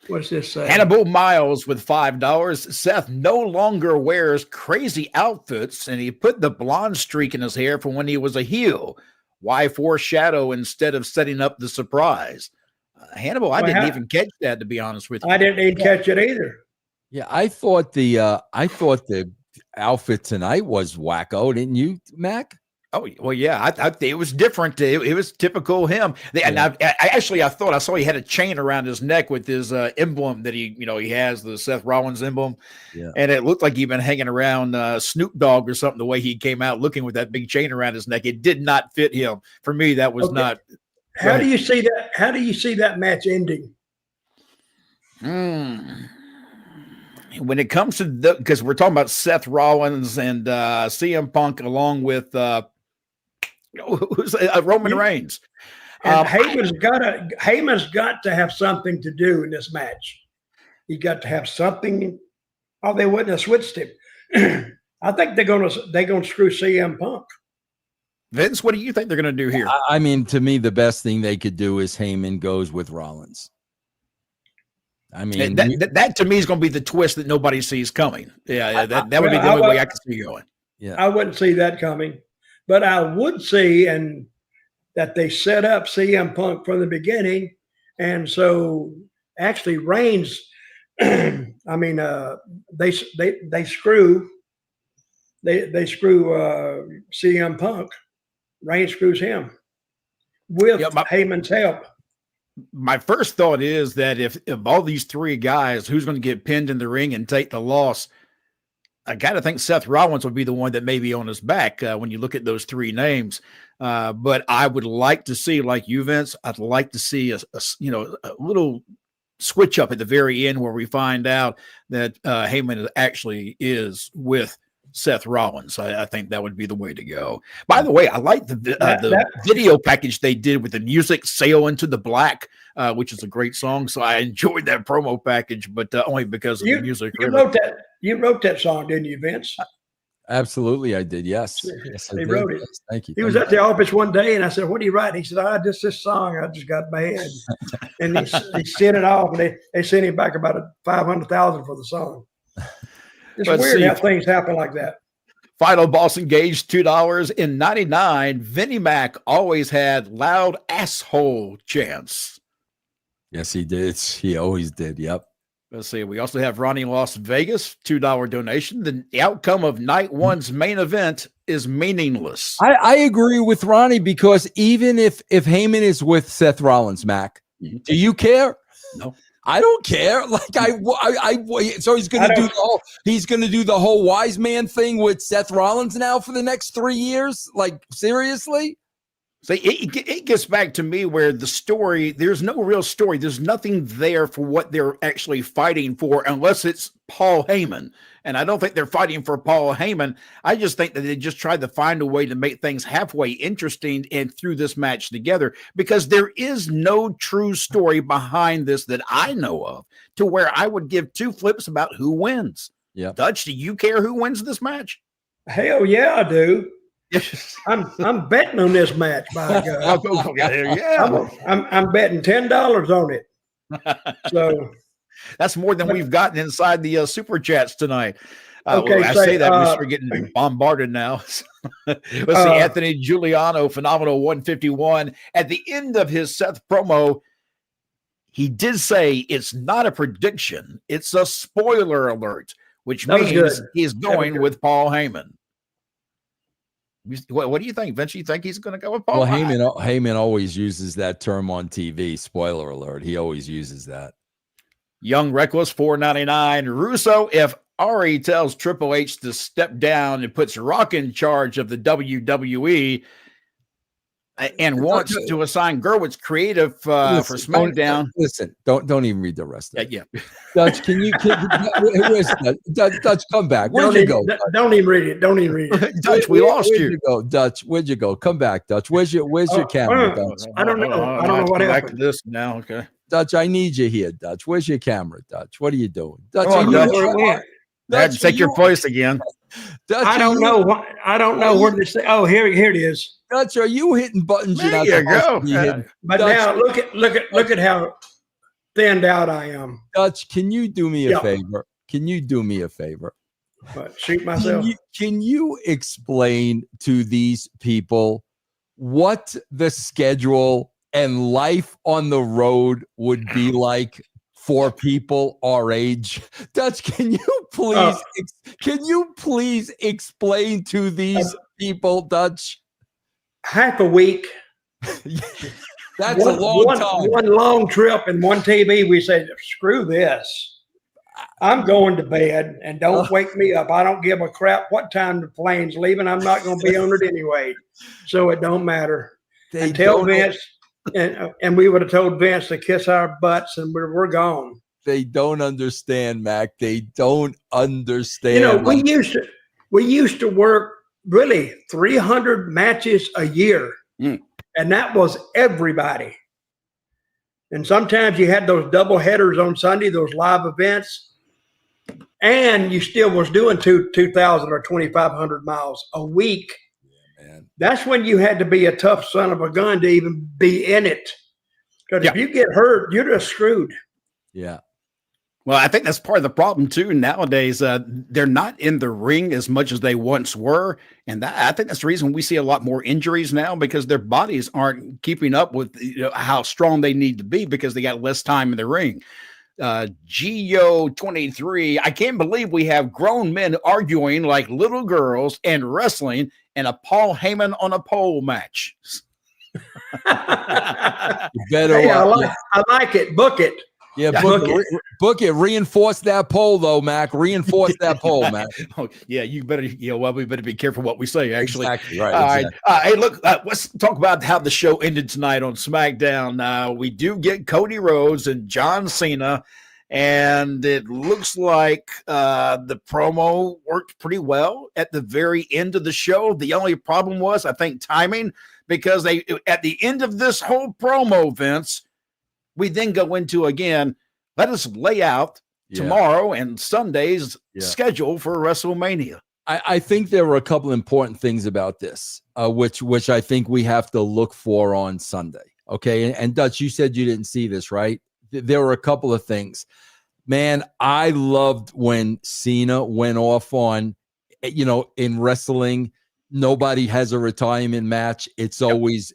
What's this say? Hannibal Miles with $5. Seth no longer wears crazy outfits, and he put the blonde streak in his hair from when he was a heel. Why foreshadow instead of setting up the surprise? Hannibal, I didn't even catch that, to be honest with you. I didn't even catch it either. Yeah, I thought the outfit tonight was wacko, didn't you, Mac? Oh, well, yeah, I it was different. It was typical him. And I thought I saw he had a chain around his neck with his emblem that he has, the Seth Rollins emblem. Yeah. And it looked like he'd been hanging around Snoop Dogg or something, the way he came out looking with that big chain around his neck. It did not fit him. For me, that was not. How do you see that? How do you see that match ending? When it comes to because we're talking about Seth Rollins and CM Punk along with Roman Reigns. And Heyman's got to have something to do in this match. He got to have something. Oh, they wouldn't have switched him. I think they're gonna screw CM Punk. Vince, what do you think they're gonna do here? I mean, to me, the best thing they could do is Heyman goes with Rollins. I mean, that to me is going to be the twist that nobody sees coming. Yeah, that would be the only way I could see going. Yeah, I wouldn't see that coming, but I would see that they set up CM Punk from the beginning, and so actually Reigns. I mean, they screw CM Punk. Reigns screws him with Heyman's help. My first thought is that if all these three guys, who's going to get pinned in the ring and take the loss? I got to think Seth Rollins would be the one that may be on his back when you look at those three names. But I would like to see, like you, Vince, I'd like to see a little switch up at the very end where we find out that Heyman actually is with Seth Rollins. I think that would be the way to go. By the way, I like the video package they did with the music "Sail into the Black," which is a great song. So I enjoyed that promo package, but only because of the music. You wrote that song, didn't you, Vince? Absolutely, I did. Yes, yes, he wrote it. Yes, thank you. He was at the office one day, and I said, "What are you writing?" He said, "Just this song. I just got in my head." And he sent it off, and they sent him back about $500,000 for the song. It's weird how things happen like that. Final boss engaged $2.99. Vinnie Mac always had loud asshole chants. Yes, he did. He always did. Yep. Let's see. We also have Ronnie Las Vegas, $2 donation. The outcome of night one's main event is meaningless. I agree with Ronnie, because even if Heyman is with Seth Rollins, Mac, do you care? No. I don't care. Like so he's going to do the whole wise man thing with Seth Rollins now for the next 3 years. Like, seriously? See, it gets back to me where the story, there's no real story. There's nothing there for what they're actually fighting for, unless it's Paul Heyman. And I don't think they're fighting for Paul Heyman. I just think that they just tried to find a way to make things halfway interesting and through this match together, because there is no true story behind this that I know of to where I would give two flips about who wins. Yeah. Dutch, do you care who wins this match? Hell yeah, I do. I'm betting on this match, by God. Yeah. I'm betting $10 on it. So that's more than we've gotten inside the super chats tonight. Okay, I say that we're getting bombarded now. Let's see. Anthony Giuliano, phenomenal 151. At the end of his Seth promo, he did say it's not a prediction; it's a spoiler alert, which means he's going with Paul Heyman. What do you think, Vince? You think he's going to go with Paul? Well, Heyman always uses that term on TV. Spoiler alert. He always uses that. Young Reckless, $4.99. Russo, if Ari tells Triple H to step down and puts Rock in charge of the WWE and wants to assign Gerwitz creative for SmackDown. Listen, don't even read the rest of it. Yeah. Dutch, Dutch, come back. Where'd you go? Don't even read it. Don't even read it. Dutch, we lost you. Where'd you go, Dutch? Where'd you go? Come back, Dutch. Where's your camera, Dutch? I don't know. I don't know what happened. Back to this now. Okay. Dutch, I need you here, Dutch. Where's your camera, Dutch? What are you doing? Dutch, Dutch, take your place again. Dutch, I don't know. I don't know where this. Oh, here it is. Dutch, are you hitting buttons? There you go. But Dutch, now look at how thinned out I am. Dutch, can you do me a favor? Can you do me a favor? What, shoot myself? Can you explain to these people what the schedule and life on the road would be like for people our age? Dutch, can you please explain to these people, Dutch? Half a week. That's a long time. One long trip and one TV. We said, screw this. I'm going to bed and don't wake me up. I don't give a crap what time the plane's leaving. I'm not going to be on it anyway. So it don't matter. And tell Vince, and we would have told Vince to kiss our butts and we're gone. They don't understand, Mac. They don't understand. You know, we used to work really 300 matches a year. And that was everybody. And sometimes you had those double headers on Sunday, those live events, and you still was doing 2,000 or 2,500 miles a week. Yeah, man. That's when you had to be a tough son of a gun to even be in it. Because if you get hurt, you're just screwed. Yeah. Well, I think that's part of the problem too. Nowadays, they're not in the ring as much as they once were, and I think that's the reason we see a lot more injuries now, because their bodies aren't keeping up with how strong they need to be because they got less time in the ring. Geo23, I can't believe we have grown men arguing like little girls and wrestling and a Paul Heyman on a pole match. Better. Hey, I like it. Book it. Yeah, Yeah, book it. Reinforce that poll, though, Mac. Reinforce that poll, Mac. Oh, yeah, you better. Well, we better be careful what we say. Actually, Exactly right. All Exactly. right. Hey, look. Let's talk about how the show ended tonight on SmackDown. We do get Cody Rhodes and John Cena, and it looks like the promo worked pretty well at the very end of the show. The only problem was, I think, timing, because they at the end of this whole promo, Vince, we then go into, again, let us lay out tomorrow and Sunday's schedule for WrestleMania. I think there were a couple important things about this, which I think we have to look for on Sunday. Okay. And Dutch, you said you didn't see this, right? There were a couple of things. Man, I loved when Cena went off on, in wrestling, nobody has a retirement match. It's always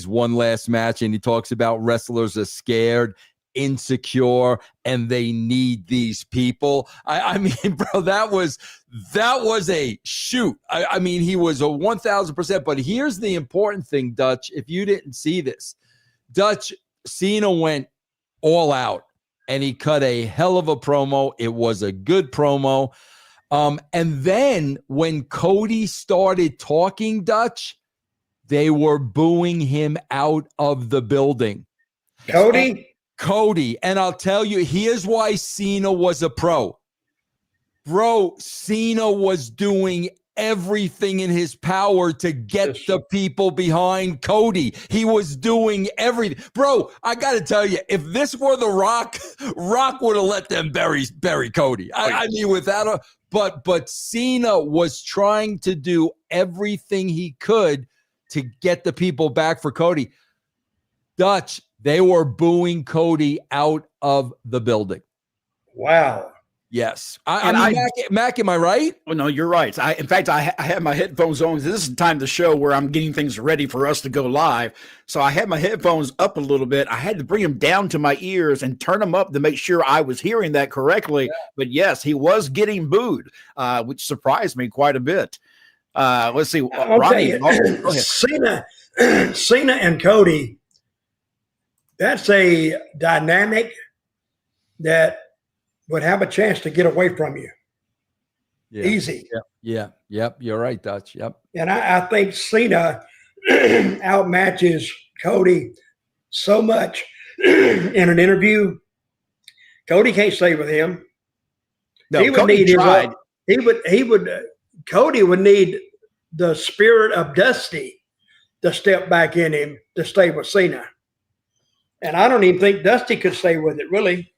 one last match. And he talks about wrestlers are scared, insecure, and they need these people. I mean, bro, that was a shoot. I mean, he was a 1,000%. But here's the important thing, Dutch. If you didn't see this, Dutch, Cena went all out and he cut a hell of a promo. It was a good promo. And then when Cody started talking, Dutch, they were booing him out of the building. Cody. And I'll tell you, here's why Cena was a pro. Bro, Cena was doing everything in his power to get the people behind Cody. He was doing everything. Bro, I got to tell you, if this were The Rock, Rock would have let them bury Cody. I mean, without a... But Cena was trying to do everything he could to get the people back for Cody. Dutch, they were booing Cody out of the building. Wow. Yes. Mac, am I right? Oh, no, you're right. In fact, I have my headphones on. This is the time of the show where I'm getting things ready for us to go live. So I had my headphones up a little bit. I had to bring them down to my ears and turn them up to make sure I was hearing that correctly. Yeah. But yes, he was getting booed, which surprised me quite a bit. Let's see. Ronnie, go ahead. Cena and Cody, that's a dynamic that would have a chance to get away from you. Yeah. Easy. Yep. You're right, Dutch. Yep. And I think Cena outmatches Cody so much in an interview. Cody can't stay with him. No, Cody tried. Cody would need the spirit of Dusty to step back in him to stay with Cena. And I don't even think Dusty could stay with it, really.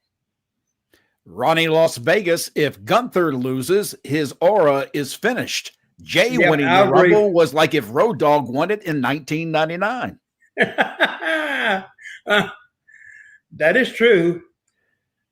Ronnie Las Vegas, if Gunther loses, his aura is finished. Jay winning the Rumble was like if Road Dogg won it in 1999. That is true.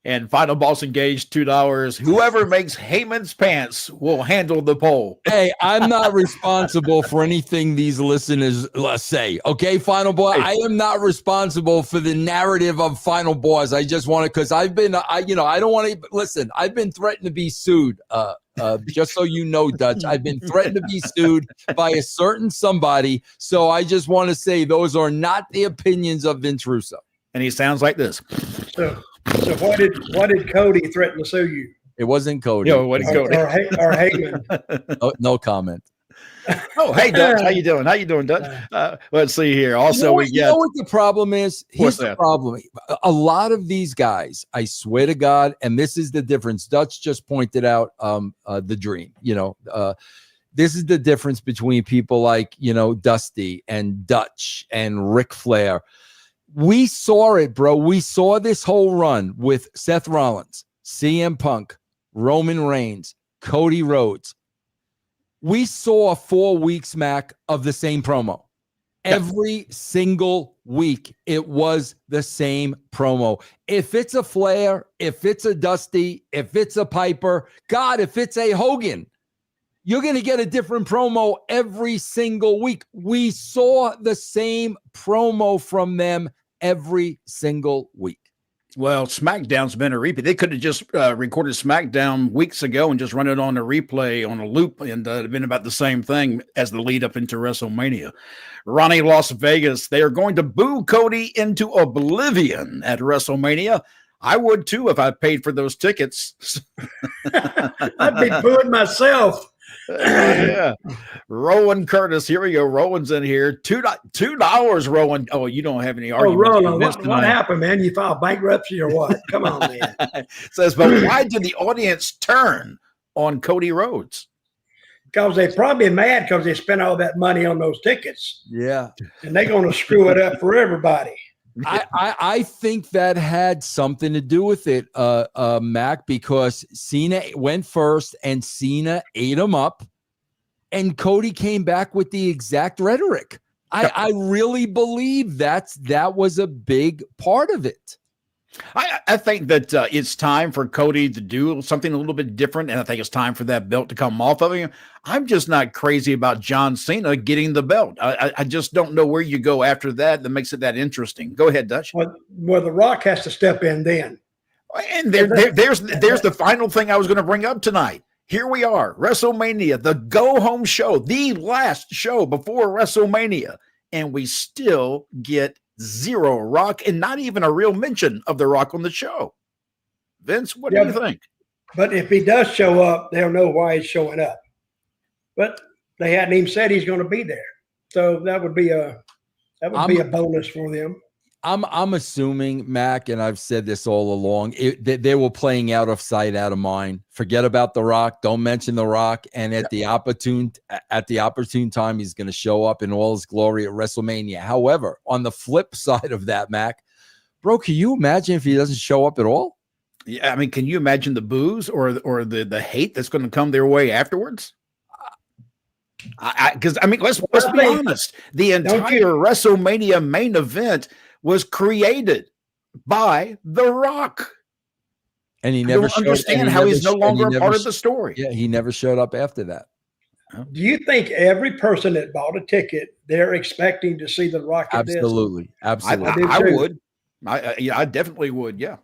And Final Boss engaged $2. Whoever makes Heyman's pants will handle the poll. Hey, I'm not responsible for anything these listeners say. Okay, Final Boss. I am not responsible for the narrative of Final Boss. I just want to, because I've been, I don't want to listen. I've been threatened to be sued. Just so you know, Dutch, I've been threatened to be sued by a certain somebody. So I just want to say those are not the opinions of Vince Russo. And he sounds like this. So why did Cody threaten to sue you? It wasn't Cody. No, it wasn't Cody. Or Heyman. No comment. Oh, hey, Dutch. How you doing? Dutch? Let's see here. Also, you know what the problem is? Here's the problem. A lot of these guys, I swear to God, and this is the difference. Dutch just pointed out the dream. This is the difference between people like, Dusty and Dutch and Ric Flair. We saw it, bro. We saw this whole run with Seth Rollins, CM Punk, Roman Reigns, Cody Rhodes. We saw 4 weeks, Mac, of the same promo. Every single week, it was the same promo. If it's a Flair, if it's a Dusty, if it's a Piper, God, if it's a Hogan, you're going to get a different promo every single week. We saw the same promo from them every single week. Well, SmackDown's been a repeat. They could have just recorded SmackDown weeks ago and just run it on a replay on a loop, and it'd been about the same thing as the lead up into WrestleMania. Ronnie, Las Vegas, they are going to boo Cody into oblivion at WrestleMania. I would too if I paid for those tickets. I'd be booing myself. Yeah. Rowan Curtis, here we go. Rowan's in here. $2, Rowan. Oh, you don't have any arguments. Oh, Rowan, what happened, man? You filed bankruptcy or what? Come on, man. Says, but why did the audience turn on Cody Rhodes? Because they're probably mad because they spent all that money on those tickets. Yeah. And they're going to screw it up for everybody. I think that had something to do with it, Mac, because Cena went first and Cena ate him up, and Cody came back with the exact rhetoric. I really believe that was a big part of it. I think that it's time for Cody to do something a little bit different, and I think it's time for that belt to come off of him. I'm just not crazy about John Cena getting the belt. I just don't know where you go after that makes it that interesting. Go ahead, Dutch. Well, The Rock has to step in then. And there's the final thing I was going to bring up tonight. Here we are, WrestleMania, the go-home show, the last show before WrestleMania, and we still get zero Rock and not even a real mention of The Rock on the show. Vince, what do you think? But if he does show up, they'll know why he's showing up. But they hadn't even said he's going to be there, so that would be a bonus for them. I'm assuming, Mac, and I've said this all along, they were playing out of sight, out of mind. Forget about The Rock. Don't mention The Rock. And at the opportune time, he's going to show up in all his glory at WrestleMania. However, on the flip side of that, Mac, bro, can you imagine if he doesn't show up at all? Yeah, I mean, can you imagine the boos or the hate that's going to come their way afterwards? Because I mean, let's be honest. The entire WrestleMania main event was created by The Rock. And he never understand how he's no longer a part of the story. Yeah, he never showed up after that. Do you think every person that bought a ticket, they're expecting to see The Rock? Absolutely. Absolutely. I would. I definitely would. Yeah.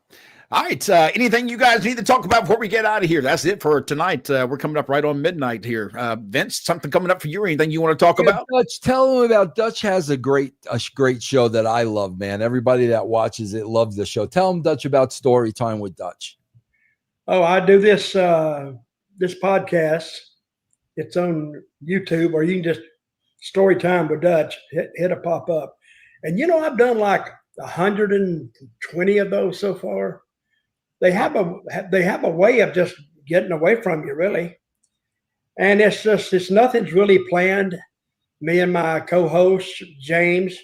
All right. Anything you guys need to talk about before we get out of here? That's it for tonight. We're coming up right on midnight here. Vince, something coming up for you or anything you want to talk about? Dutch, tell them about Dutch has a great show that I love, man. Everybody that watches it loves the show. Tell them, Dutch, about Story Time with Dutch. Oh, I do this podcast. It's on YouTube, or you can just Story Time with Dutch. Hit a pop up. And, I've done like 120 of those so far. They have a way of just getting away from you, really. And it's nothing's really planned. Me and my co-host, James,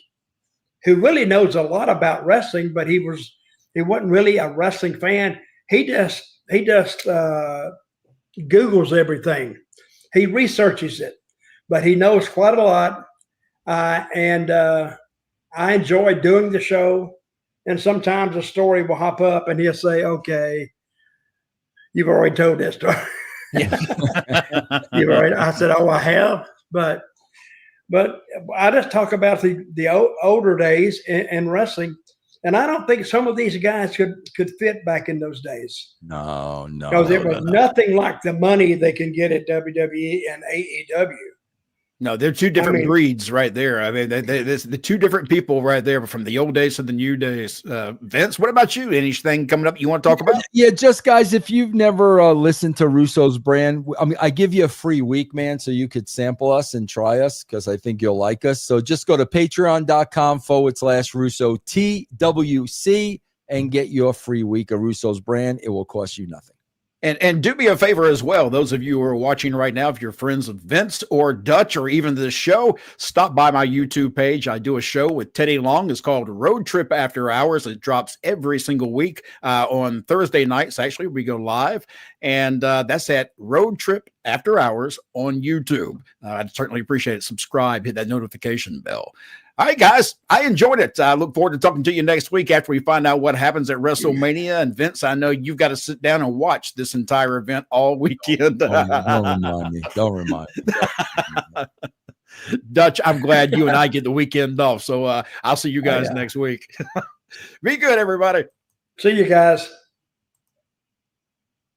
who really knows a lot about wrestling, but he wasn't really a wrestling fan. He just Googles everything. He researches it, but he knows quite a lot. And I enjoy doing the show. And sometimes a story will hop up and he'll say, okay, you've already told that story. I said, oh, I have. But I just talk about the older days in wrestling. And I don't think some of these guys could fit back in those days. No. Because it was nothing like the money they can get at WWE and AEW. No, they're two different breeds right there. I mean, there's the two different people right there from the old days to the new days. Vince, what about you? Anything coming up you want to talk about? Yeah, just guys, if you've never listened to Russo's brand, I mean, I give you a free week, man, so you could sample us and try us because I think you'll like us. So just go to patreon.com/Russo TWC and get your free week of Russo's brand. It will cost you nothing. And do me a favor as well. Those of you who are watching right now, if you're friends of Vince or Dutch or even this show, stop by my YouTube page. I do a show with Teddy Long. It's called Road Trip After Hours. It drops every single week on Thursday nights. Actually, we go live. And that's at Road Trip After Hours on YouTube. I'd certainly appreciate it. Subscribe, hit that notification bell. All right, guys, I enjoyed it. I look forward to talking to you next week after we find out what happens at WrestleMania. And Vince, I know you've got to sit down and watch this entire event all weekend. Don't remind me. Don't remind me. Dutch, I'm glad you and I get the weekend off. So I'll see you guys next week. Be good, everybody. See you guys.